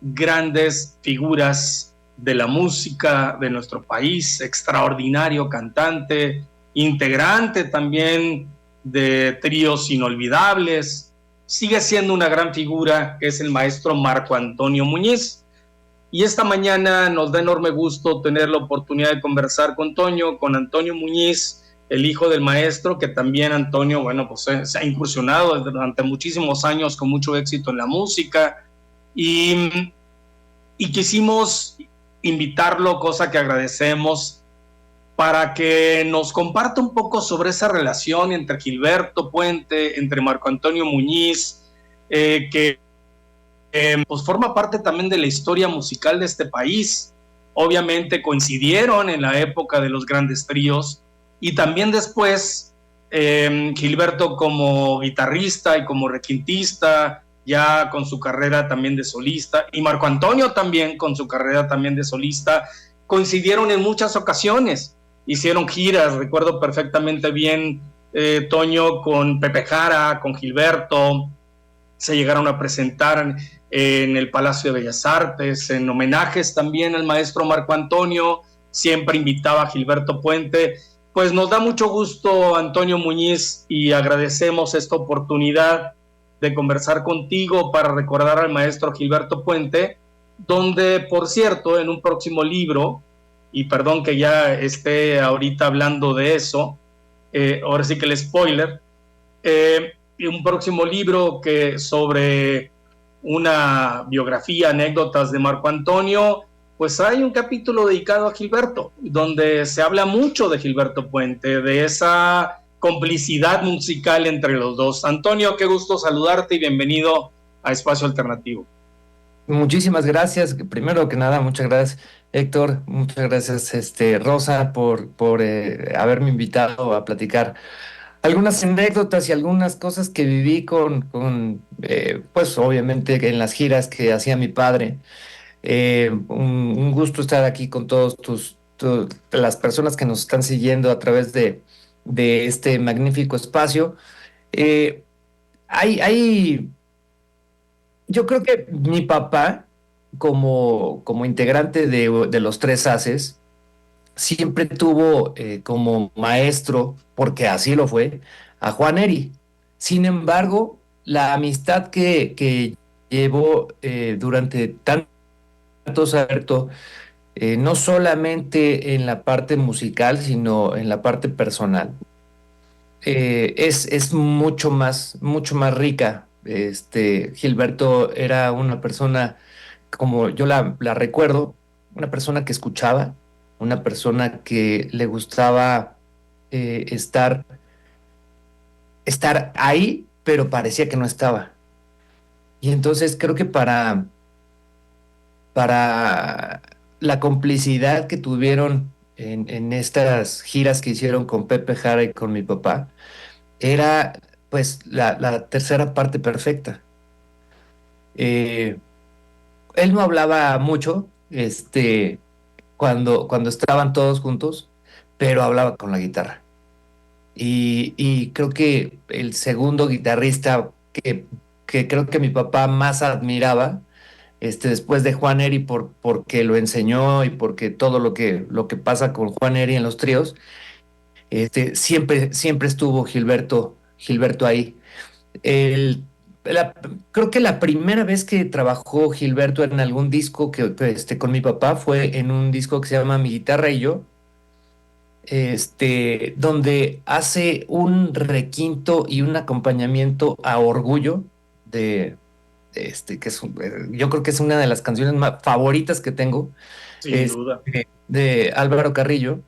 grandes figuras de la música de nuestro país, extraordinario cantante, integrante también de tríos inolvidables. Sigue siendo una gran figura, que es el maestro Marco Antonio Muñiz. Y esta mañana nos da enorme gusto tener la oportunidad de conversar con Toño, con Antonio Muñiz, el hijo del maestro, que también Antonio, bueno, pues se ha incursionado durante muchísimos años con mucho éxito en la música. Y quisimos invitarlo, cosa que agradecemos, para que nos comparta un poco sobre esa relación entre Gilberto Puente, entre Marco Antonio Muñiz, que pues forma parte también de la historia musical de este país. Obviamente coincidieron en la época de los grandes tríos y también después Gilberto como guitarrista y como requintista, ya con su carrera también de solista, y Marco Antonio también con su carrera también de solista, coincidieron en muchas ocasiones, hicieron giras, recuerdo perfectamente bien, Toño con Pepe Jara, con Gilberto, se llegaron a presentar en el Palacio de Bellas Artes, en homenajes también al maestro Marco Antonio, siempre invitaba a Gilberto Puente. Pues nos da mucho gusto, Antonio Muñiz, y agradecemos esta oportunidad de conversar contigo para recordar al maestro Gilberto Puente, donde, por cierto, en un próximo libro, y perdón que ya esté ahorita hablando de eso, ahora sí que el spoiler, un próximo libro que sobre una biografía, anécdotas de Marco Antonio, pues hay un capítulo dedicado a Gilberto, donde se habla mucho de Gilberto Puente, de esa complicidad musical entre los dos. Antonio, qué gusto saludarte y bienvenido a Espacio Alternativo. Muchísimas gracias. Primero que nada, muchas gracias, Héctor. Muchas gracias, Rosa, por haberme invitado a platicar algunas anécdotas y algunas cosas que viví pues obviamente en las giras que hacía mi padre. Un gusto estar aquí con todos las personas que nos están siguiendo a través de este magnífico espacio. Eh, hay Yo creo que mi papá, como integrante de los Tres Haces, siempre tuvo como maestro, porque así lo fue, a Juan Eri. Sin embargo, la amistad que llevó durante tantos años, no solamente en la parte musical, sino en la parte personal, es mucho más rica. Gilberto era una persona, como yo la recuerdo, una persona que escuchaba, una persona que le gustaba estar ahí, pero parecía que no estaba. Y entonces creo que para la complicidad que tuvieron en estas giras que hicieron con Pepe Jara y con mi papá, era pues la tercera parte perfecta. Eh, Él no hablaba mucho, cuando estaban todos juntos, pero hablaba con la guitarra. Y creo que el segundo guitarrista que creo que mi papá más admiraba, después de Juan Eri, porque lo enseñó y porque todo lo que pasa con Juan Eri en los tríos, siempre estuvo Gilberto ahí. El, la- Creo que la primera vez que trabajó Gilberto en algún disco con mi papá fue en un disco que se llama Mi guitarra y yo, donde hace un requinto y un acompañamiento a Orgullo yo creo que es una de las canciones más favoritas que tengo, Sin duda. de Álvaro Carrillo.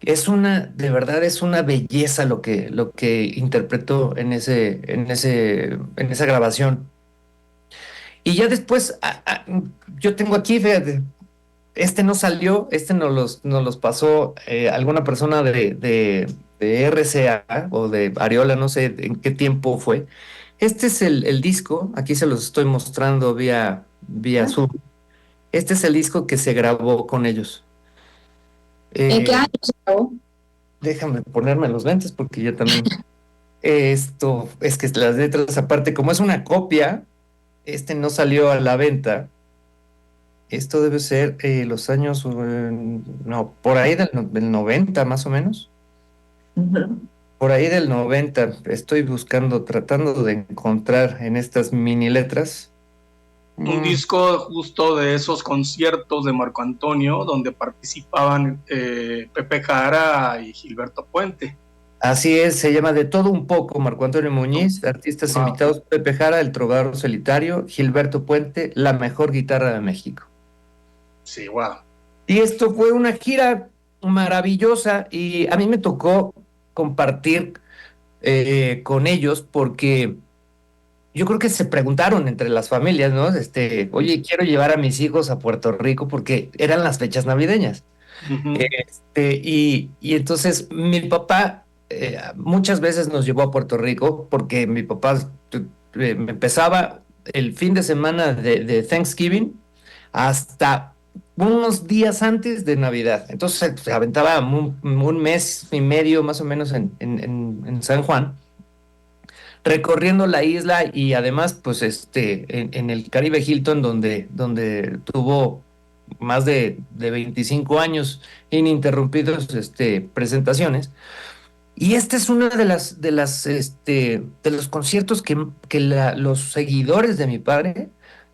De verdad es una belleza lo que interpretó en esa grabación. Y ya después, yo tengo aquí, fíjate, no salió, nos los pasó alguna persona de RCA o de Ariola, no sé en qué tiempo fue. Este es el disco, aquí se los estoy mostrando vía Zoom. Este es el disco que se grabó con ellos. ¿En qué Eh, año se grabó? Déjame ponerme los lentes porque yo también. Esto es que las letras, aparte, como es una copia, no salió a la venta. Esto debe ser los años, no, por ahí del 90 más o menos. Ujú. Por ahí del 90 estoy buscando, tratando de encontrar en estas mini letras. Un Mm, disco justo de esos conciertos de Marco Antonio donde participaban Pepe Jara y Gilberto Puente. Así es, se llama De todo un poco, Marco Antonio Muñiz, artistas Wow. invitados, Pepe Jara, El Trovador Solitario, Gilberto Puente, la mejor guitarra de México. Sí, wow. Y esto fue una gira maravillosa y a mí me tocó compartir con ellos porque yo creo que se preguntaron entre las familias, ¿no? Oye, quiero llevar a mis hijos a Puerto Rico porque eran las fechas navideñas. Ujú. Y entonces mi papá muchas veces nos llevó a Puerto Rico porque mi papá me empezaba el fin de semana de Thanksgiving hasta unos días antes de Navidad. Entonces se aventaba un mes y medio más o menos en San Juan recorriendo la isla y además, pues, en el Caribe Hilton, donde tuvo más de 25 años ininterrumpidos, presentaciones. Y este es uno de los conciertos que los seguidores de mi padre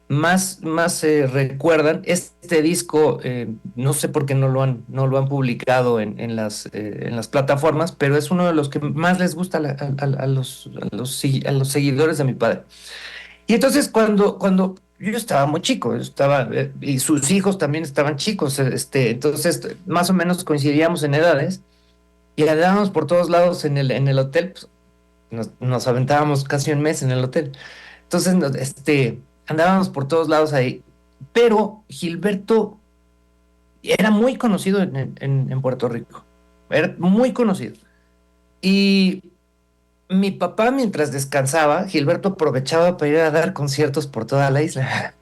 más recuerdan. Este disco, no sé por qué no lo han publicado en las plataformas, pero es uno de los que más les gusta a los seguidores de mi padre. Y entonces cuando yo estaba muy chico, y sus hijos también estaban chicos, entonces más o menos coincidíamos en edades. Y andábamos por todos lados en el hotel, pues, nos aventábamos casi un mes en el hotel. Entonces, andábamos por todos lados ahí. Pero Gilberto era muy conocido en Puerto Rico. Era muy conocido. Y mi papá, mientras descansaba, Gilberto aprovechaba para ir a dar conciertos por toda la isla.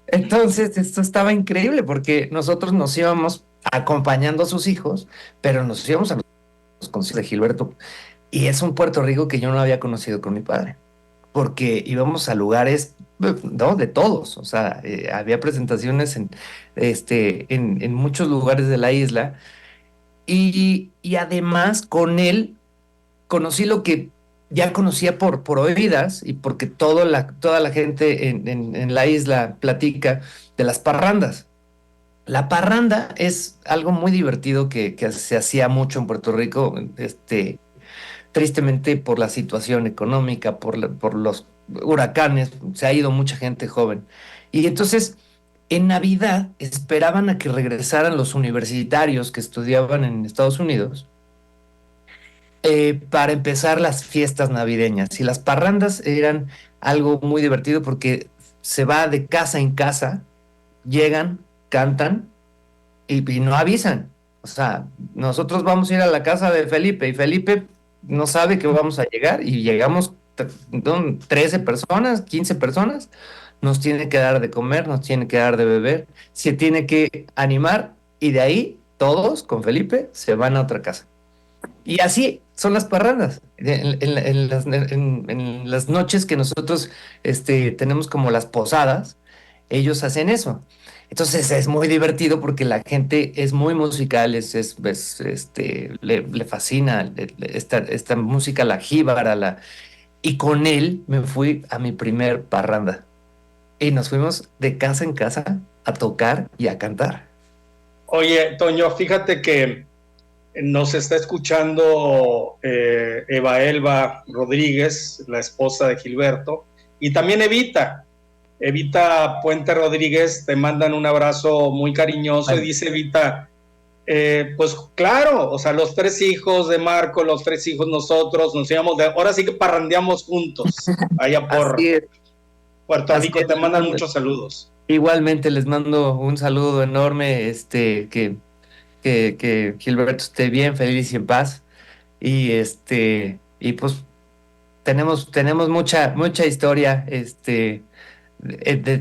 Entonces, esto estaba increíble porque nosotros nos íbamos acompañando a sus hijos, pero nos íbamos a los conciertos de Gilberto. Y es un Puerto Rico que yo no había conocido con mi padre, porque íbamos a lugares, no, de todos, o sea, había presentaciones en muchos lugares de la isla y además con él conocí lo que ya conocía por oídas y porque toda la gente en la isla platica de las parrandas. La parranda es algo muy divertido que se hacía mucho en Puerto Rico, tristemente por la situación económica, por los huracanes, se ha ido mucha gente joven. Y entonces, en Navidad esperaban a que regresaran los universitarios que estudiaban en Estados Unidos para empezar las fiestas navideñas. Y las parrandas eran algo muy divertido porque se va de casa en casa, llegan, cantan y no avisan. O sea, nosotros vamos a ir a la casa de Felipe y Felipe no sabe que vamos a llegar y llegamos 13 personas, 15 personas, nos tiene que dar de comer, nos tiene que dar de beber, se tiene que animar y de ahí todos con Felipe se van a otra casa. Y así son las parrandas. En las noches que nosotros tenemos como las posadas, ellos hacen eso. Entonces es muy divertido porque la gente es muy musical, le fascina esta música, la jíbara, y con él me fui a mi primer parranda. Y nos fuimos de casa en casa a tocar y a cantar. Oye, Toño, fíjate que nos está escuchando Eva Elba Rodríguez, la esposa de Gilberto, y también Evita Puente Rodríguez, te mandan un abrazo muy cariñoso y Bueno, dice Evita, pues claro, o sea, los tres hijos de Marco, los tres hijos nosotros, nos íbamos ahora sí que parrandeamos juntos, allá así por es, Puerto así Rico, es. te mandan muchos saludos. Igualmente les mando un saludo enorme, que Gilberto esté bien, feliz y en paz. Y pues tenemos mucha historia, de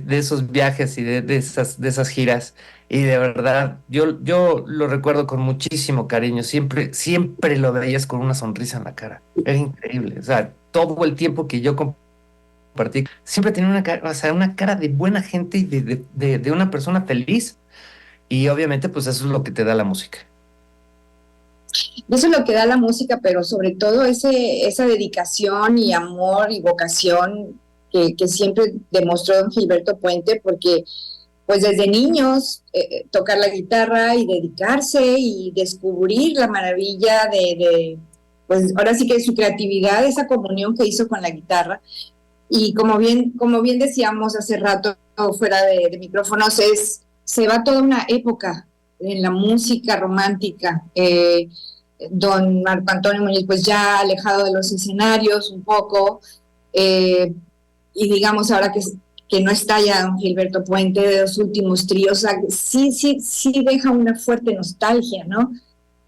esos viajes y de esas giras. Y de verdad, yo lo recuerdo con muchísimo cariño. Siempre lo veías con una sonrisa en la cara. Era increíble. O sea, todo el tiempo que yo compartir. Siempre tiene una cara de buena gente y de una persona feliz. Y obviamente, pues eso es lo que te da la música. Eso es lo que da la música, pero sobre todo esa dedicación y amor y vocación que siempre demostró don Gilberto Puente, porque pues desde niños tocar la guitarra y dedicarse y descubrir la maravilla pues ahora sí que su creatividad, esa comunión que hizo con la guitarra. Y como bien decíamos hace rato fuera de micrófonos, se va toda una época en la música romántica. Don Marco Antonio Muñiz, pues ya alejado de los escenarios un poco, eh, y digamos ahora que no está ya don Gilberto Puente de los últimos tríos, o sea, sí deja una fuerte nostalgia, ¿no?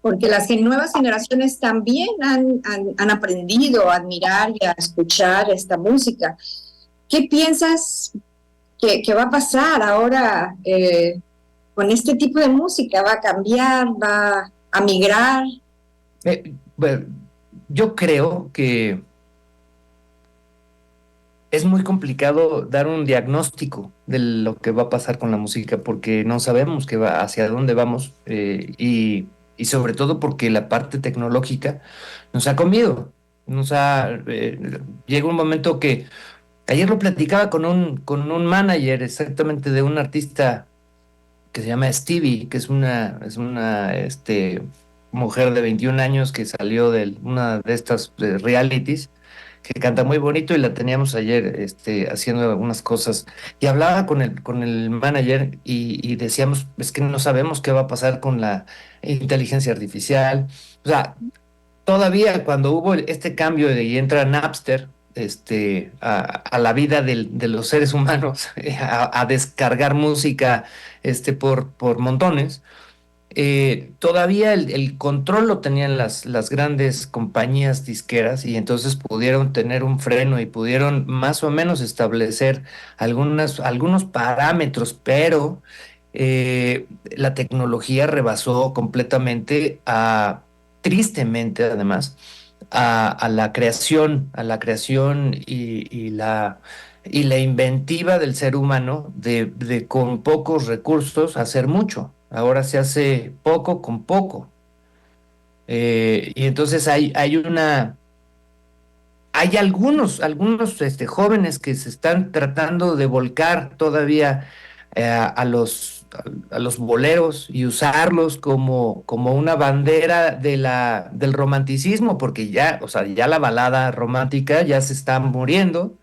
Porque las nuevas generaciones también han aprendido a admirar y a escuchar esta música. ¿Qué piensas que va a pasar ahora con este tipo de música? ¿Va a cambiar? ¿Va a migrar? Bueno, yo creo que es muy complicado dar un diagnóstico de lo que va a pasar con la música porque no sabemos hacia dónde vamos y sobre todo porque la parte tecnológica nos ha comido. Llega un momento que ayer lo platicaba con un manager exactamente de un artista que se llama Stevie, que es una mujer de 21 años que salió de una de estas realities, que canta muy bonito y la teníamos ayer haciendo algunas cosas. Y hablaba con el manager y decíamos, es que no sabemos qué va a pasar con la inteligencia artificial. O sea, todavía cuando hubo este cambio y entra Napster, a la vida de los seres humanos, a descargar música, por montones, todavía el control lo tenían las grandes compañías disqueras y entonces pudieron tener un freno y pudieron más o menos establecer algunos parámetros, pero la tecnología rebasó completamente tristemente además, a la creación y la inventiva del ser humano de con pocos recursos hacer mucho. Ahora se hace poco con poco. Y entonces hay algunos jóvenes que se están tratando de volcar todavía a los boleros y usarlos como una bandera del romanticismo, porque ya, o sea, ya la balada romántica ya se está muriendo,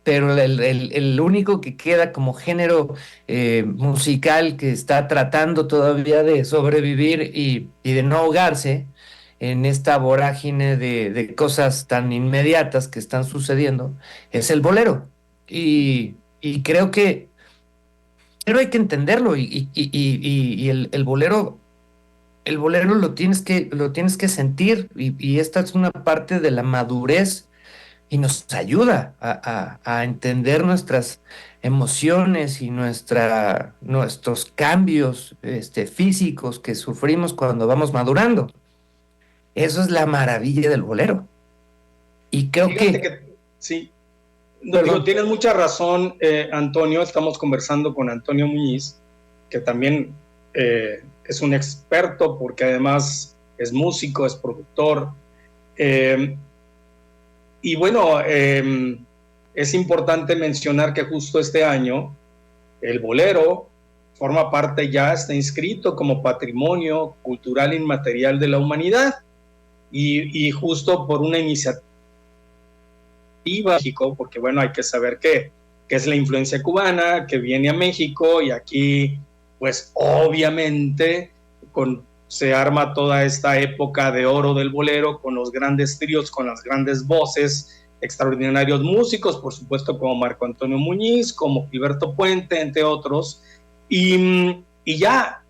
pero el único que queda como género musical que está tratando todavía de sobrevivir y de no ahogarse en esta vorágine de cosas tan inmediatas que están sucediendo es el bolero. Y creo que pero hay que entenderlo y el bolero lo tienes que sentir y esta es una parte de la madurez y nos ayuda a entender nuestras emociones y nuestros cambios físicos que sufrimos cuando vamos madurando. Eso es la maravilla del bolero. Y creo Fíjate que, que sí, no, digo, perdón, tienes mucha razón, Antonio. Estamos conversando con Antonio Muñiz, que también es un experto porque además es músico, es productor. Y bueno, es importante mencionar que justo este año el bolero forma parte, ya está inscrito como Patrimonio Cultural Inmaterial de la Humanidad y justo por una iniciativa México, porque bueno, hay que saber que es la influencia cubana que viene a México y aquí pues obviamente se arma toda esta época de oro del bolero con los grandes tríos, con las grandes voces, extraordinarios músicos, por supuesto como Marco Antonio Muñiz, como Gilberto Puente, entre otros, y ya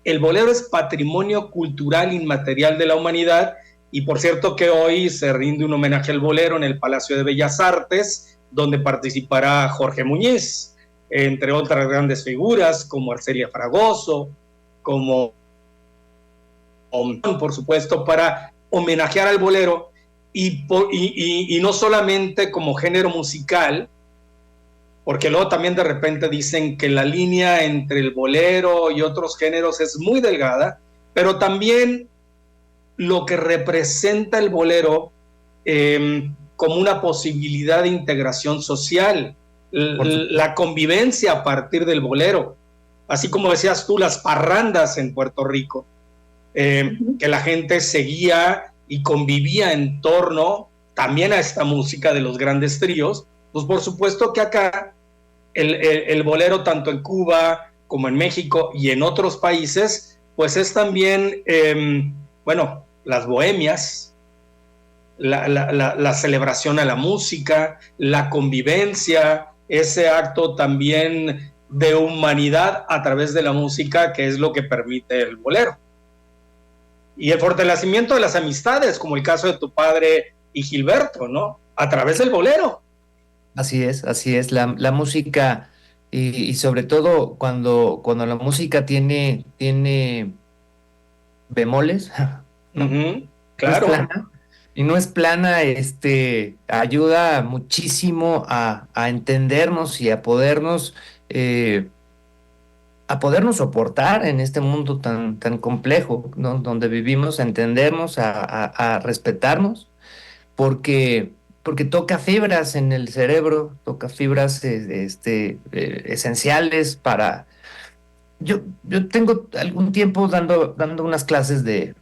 el bolero es patrimonio cultural inmaterial de la humanidad. Y por cierto que hoy se rinde un homenaje al bolero en el Palacio de Bellas Artes, donde participará Jorge Muñiz, entre otras grandes figuras como Arcelia Fragoso, como por supuesto, para homenajear al bolero y no solamente como género musical, porque luego también de repente dicen que la línea entre el bolero y otros géneros es muy delgada, pero también lo que representa el bolero como una posibilidad de integración social, la convivencia a partir del bolero, así como decías tú, las parrandas en Puerto Rico, que la gente seguía y convivía en torno también a esta música de los grandes tríos. Pues por supuesto que acá el bolero, tanto en Cuba como en México y en otros países, pues es también, bueno, las bohemias, la celebración a la música, la convivencia, ese acto también de humanidad a través de la música, que es lo que permite el bolero. Y el fortalecimiento de las amistades, como el caso de tu padre y Gilberto, ¿no? A través del bolero. Así es, la música, y sobre todo cuando la música tiene bemoles, ¿no? No es Claro. plana, y no es plana, ayuda muchísimo a entendernos y eh, a podernos soportar en este mundo tan complejo, ¿no? Donde vivimos, a entendernos, a respetarnos, porque, porque toca fibras en el cerebro, toca fibras esenciales para... Yo tengo algún tiempo dando unas clases de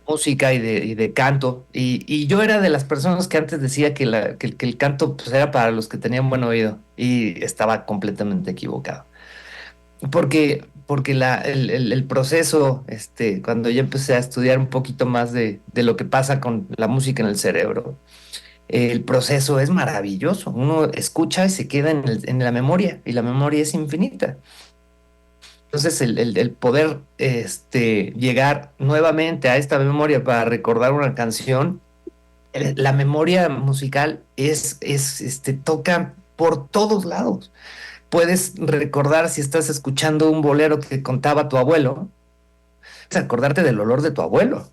música y de canto, y yo era de las personas que antes decía que el canto pues, era para los que tenían buen oído, y estaba completamente equivocado. Porque el proceso, cuando yo empecé a estudiar un poquito más de lo que pasa con la música en el cerebro, el proceso es maravilloso. Uno escucha y se queda en la memoria, y la memoria es infinita. Entonces, el poder llegar nuevamente a esta memoria para recordar una canción, la memoria musical toca por todos lados. Puedes recordar si estás escuchando un bolero que contaba tu abuelo, puedes acordarte del olor de tu abuelo,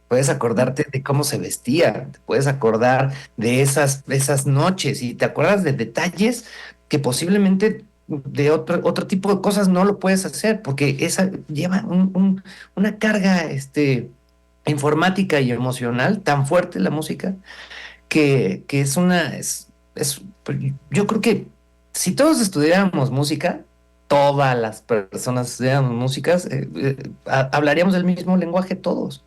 puedes acordarte de cómo se vestía, te puedes acordar de esas noches, y te acuerdas de detalles que posiblemente de otro tipo de cosas no lo puedes hacer, porque esa lleva una carga informática y emocional tan fuerte, la música, que pues, yo creo que si todos estudiáramos música, todas las personas estudiáramos músicas, hablaríamos el mismo lenguaje todos.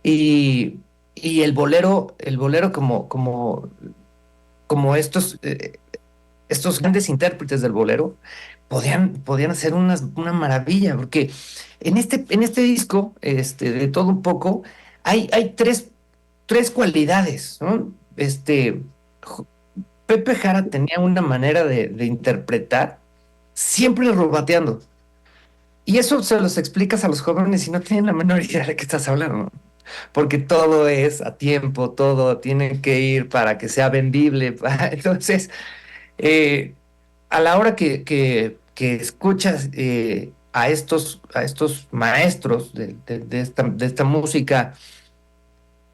Y, y el bolero como estos grandes intérpretes del bolero, podían hacer una maravilla, porque en este disco, de todo un poco, hay tres cualidades, ¿no? Jo- Pepe Jara tenía una manera de interpretar, siempre rubateando. Y eso se los explicas a los jóvenes y no tienen la menor idea de qué estás hablando, ¿no? Porque todo es a tiempo, todo tiene que ir para que sea vendible. Entonces, eh, a la hora que escuchas a estos maestros de esta música,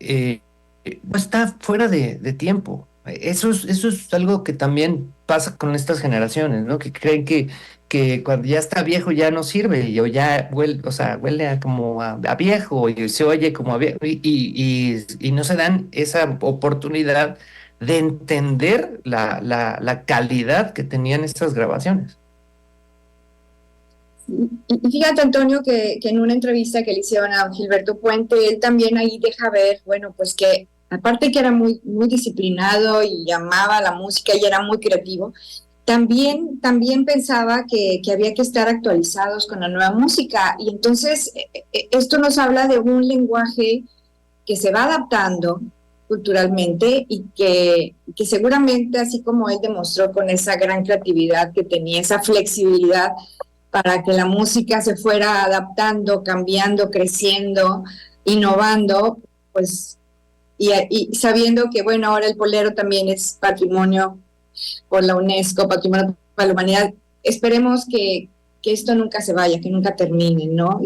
no está fuera de tiempo. Eso es algo que también pasa con estas generaciones, ¿no? Que creen que cuando ya está viejo ya no sirve, o ya huele, o sea, huele como a viejo, y se oye como a viejo, y no se dan esa oportunidad de entender la calidad que tenían estas grabaciones. Y fíjate, Antonio, que en una entrevista que le hicieron a Gilberto Puente, él también ahí deja ver, bueno, pues que aparte que era muy disciplinado y amaba la música y era muy creativo, también pensaba que había que estar actualizados con la nueva música. Y entonces esto nos habla de un lenguaje que se va adaptando culturalmente y que seguramente, así como él demostró con esa gran creatividad que tenía, esa flexibilidad, para que la música se fuera adaptando, cambiando, creciendo, innovando, pues, y sabiendo que, bueno, ahora el bolero también es patrimonio por la UNESCO, patrimonio para la humanidad. Esperemos que esto nunca se vaya, que nunca termine, ¿no?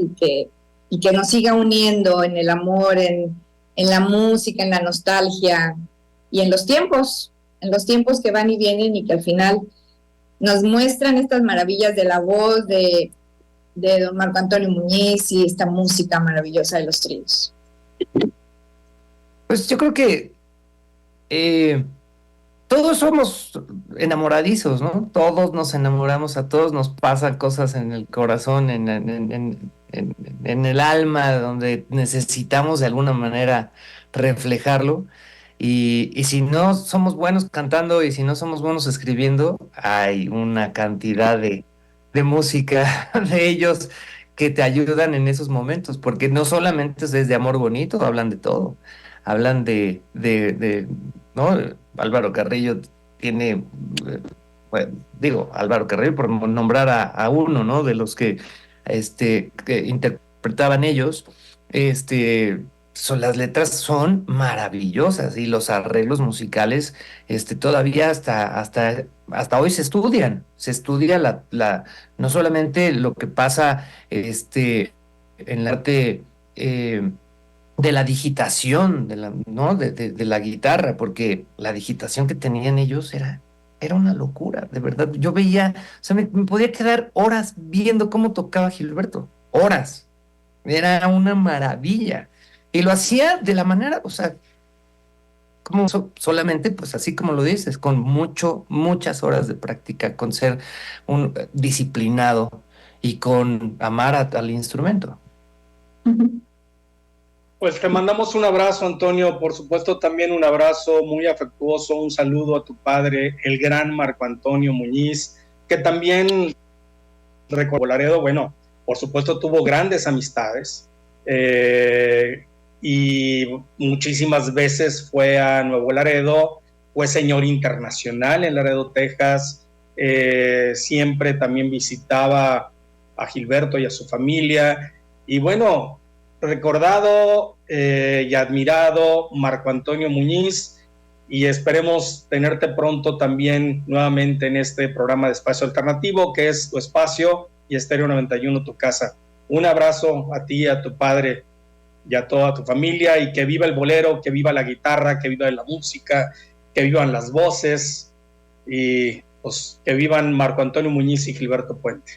Y que nos siga uniendo en el amor, en la música, en la nostalgia y en los tiempos que van y vienen, y que al final nos muestran estas maravillas de la voz de don Marco Antonio Muñiz y esta música maravillosa de los tríos. Pues yo creo que todos somos enamoradizos, ¿no? Todos nos enamoramos, a todos nos pasan cosas en el corazón, en el alma, donde necesitamos de alguna manera reflejarlo. Y si no somos buenos cantando y si no somos buenos escribiendo, hay una cantidad de música de ellos que te ayudan en esos momentos, porque no solamente es de amor bonito, hablan de todo. Hablan ¿no? Álvaro Carrillo tiene, bueno, digo, Álvaro Carrillo por nombrar a uno, ¿no? De los que interpretaban ellos, las letras son maravillosas y los arreglos musicales, todavía hasta hoy se estudia no solamente lo que pasa, en el arte, de la digitación, ¿no? De la guitarra, porque la digitación que tenían ellos era una locura, de verdad. Yo veía, o sea, me podía quedar horas viendo cómo tocaba Gilberto, horas. Era una maravilla. Y lo hacía de la manera, o sea, como solamente, pues así como lo dices, con muchas horas de práctica, con ser un disciplinado y con amar al instrumento. Pues te mandamos un abrazo, Antonio, por supuesto también un abrazo muy afectuoso, un saludo a tu padre, el gran Marco Antonio Muñiz, que también, recuerdo Laredo, bueno, por supuesto tuvo grandes amistades y muchísimas veces fue a Nuevo Laredo, fue señor internacional en Laredo, Texas, siempre también visitaba a Gilberto y a su familia, y bueno, recordado y admirado Marco Antonio Muñiz, y esperemos tenerte pronto también nuevamente en este programa de Espacio Alternativo, que es tu espacio, y Estéreo 91 tu casa. Un abrazo a ti, a tu padre y a toda tu familia, y que viva el bolero, que viva la guitarra, que viva la música, que vivan las voces, y pues que vivan Marco Antonio Muñiz y Gilberto Puente.